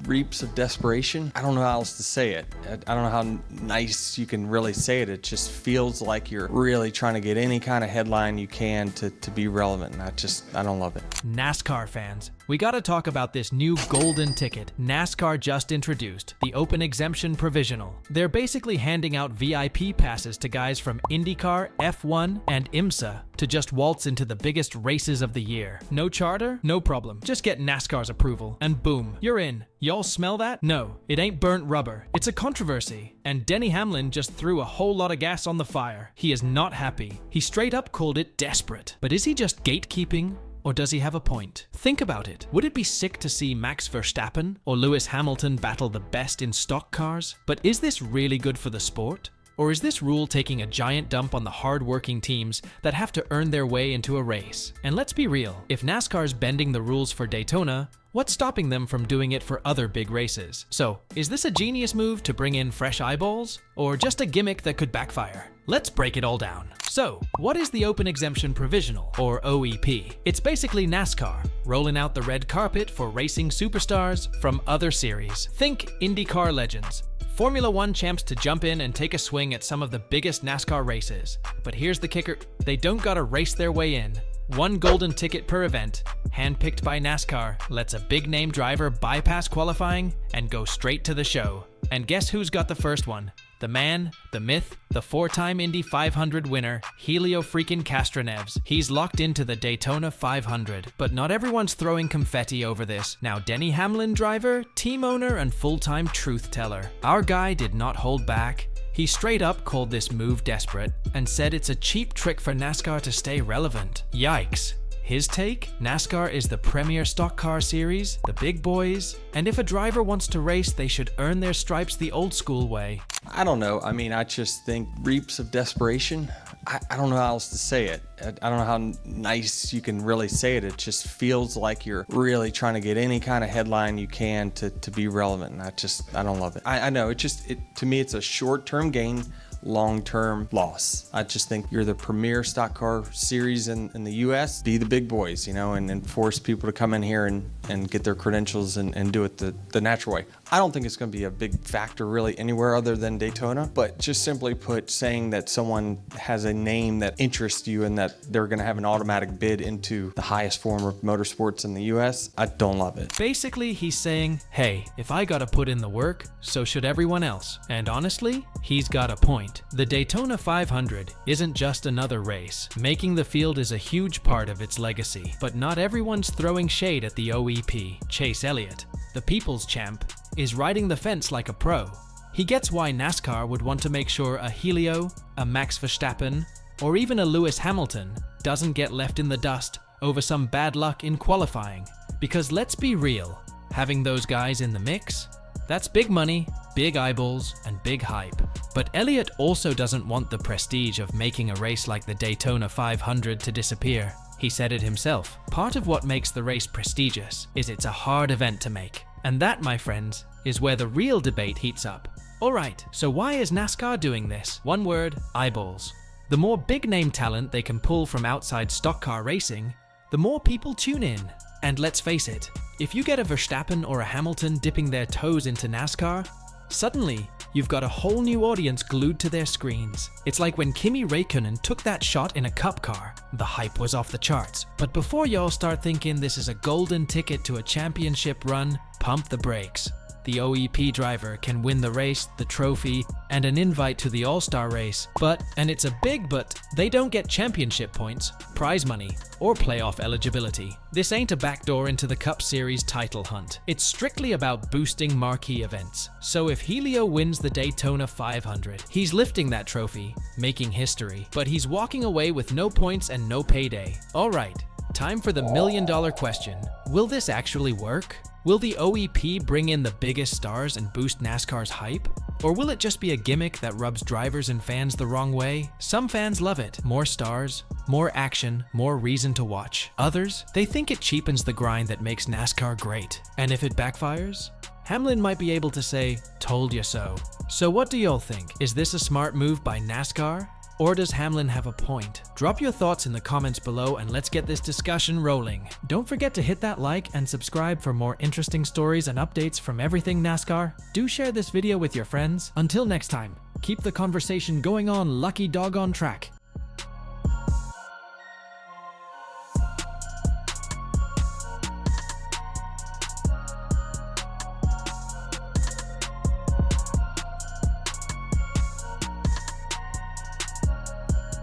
reaps of desperation. I don't know how else to say it. I don't know how nice you can really say it. It just feels like you're really trying to get any kind of headline you can to be relevant. And I don't love it. NASCAR fans, we gotta talk about this new golden ticket NASCAR just introduced, the Open Exemption Provisional. They're basically handing out VIP passes to guys from IndyCar, F1, and IMSA to just waltz into the biggest races of the year. No charter? No problem. Just get NASCAR's approval, and boom, you're in. Y'all smell that? No, it ain't burnt rubber. It's a controversy. And Denny Hamlin just threw a whole lot of gas on the fire. He is not happy. He straight up called it desperate. But is he just gatekeeping? Or does he have a point? Think about it. Would it be sick to see Max Verstappen or Lewis Hamilton battle the best in stock cars? But is this really good for the sport? Or is this rule taking a giant dump on the hard-working teams that have to earn their way into a race? And let's be real, if NASCAR's bending the rules for Daytona, what's stopping them from doing it for other big races? So, is this a genius move to bring in fresh eyeballs? Or just a gimmick that could backfire? Let's break it all down. So, what is the Open Exemption Provisional, or OEP? It's basically NASCAR, rolling out the red carpet for racing superstars from other series. Think IndyCar legends, Formula One champs to jump in and take a swing at some of the biggest NASCAR races. But here's the kicker, they don't gotta race their way in. One golden ticket per event, handpicked by NASCAR, lets a big-name driver bypass qualifying and go straight to the show. And guess who's got the first one? The man, the myth, the four-time Indy 500 winner, Helio Castroneves. He's locked into the Daytona 500, but not everyone's throwing confetti over this. Now Denny Hamlin driver, team owner, and full-time truth teller. Our guy did not hold back. He straight up called this move desperate and said it's a cheap trick for NASCAR to stay relevant. Yikes. His take? NASCAR is the premier stock car series, the big boys, and if a driver wants to race, they should earn their stripes the old school way. I don't know. I mean, I just think reaps of desperation. I don't know how else to say it. I don't know how nice you can really say it. It just feels like you're really trying to get any kind of headline you can to be relevant. And I don't love it. I know, to me, it's a short-term gain, long-term loss. I just think you're the premier stock car series in the US. Be the big boys, and force people to come in here and get their credentials and do it the natural way. I don't think it's going to be a big factor really anywhere other than Daytona, but just simply put, saying that someone has a name that interests you and that they're going to have an automatic bid into the highest form of motorsports in the US, I don't love it. Basically, he's saying, hey, if I gotta put in the work, so should everyone else. And honestly, he's got a point. The Daytona 500 isn't just another race. Making the field is a huge part of its legacy, but not everyone's throwing shade at the OEP. Chase Elliott, the people's champ, is riding the fence like a pro. He gets why NASCAR would want to make sure a Helio, a Max Verstappen, or even a Lewis Hamilton doesn't get left in the dust over some bad luck in qualifying. Because let's be real, having those guys in the mix, that's big money, big eyeballs, and big hype. But Elliott also doesn't want the prestige of making a race like the Daytona 500 to disappear. He said it himself. Part of what makes the race prestigious is it's a hard event to make. And that, my friends, is where the real debate heats up. Alright, so why is NASCAR doing this? One word, eyeballs. The more big-name talent they can pull from outside stock car racing, the more people tune in. And let's face it, if you get a Verstappen or a Hamilton dipping their toes into NASCAR, suddenly you've got a whole new audience glued to their screens. It's like when Kimi Räikkönen took that shot in a cup car. The hype was off the charts. But before y'all start thinking this is a golden ticket to a championship run, pump the brakes. The OEP driver can win the race, the trophy, and an invite to the All-Star race, and it's a big but, they don't get championship points, prize money, or playoff eligibility. This ain't a backdoor into the Cup Series title hunt. It's strictly about boosting marquee events. So if Helio wins the Daytona 500, he's lifting that trophy, making history, but he's walking away with no points and no payday. Alright, time for the million-dollar question. Will this actually work? Will the OEP bring in the biggest stars and boost NASCAR's hype? Or will it just be a gimmick that rubs drivers and fans the wrong way? Some fans love it. More stars, more action, more reason to watch. Others, they think it cheapens the grind that makes NASCAR great. And if it backfires? Hamlin might be able to say, told ya so. So what do y'all think? Is this a smart move by NASCAR? or does Hamlin have a point? Drop your thoughts in the comments below and let's get this discussion rolling. Don't forget to hit that like and subscribe for more interesting stories and updates from everything NASCAR. Do share this video with your friends. Until next time, keep the conversation going on, lucky dog on track.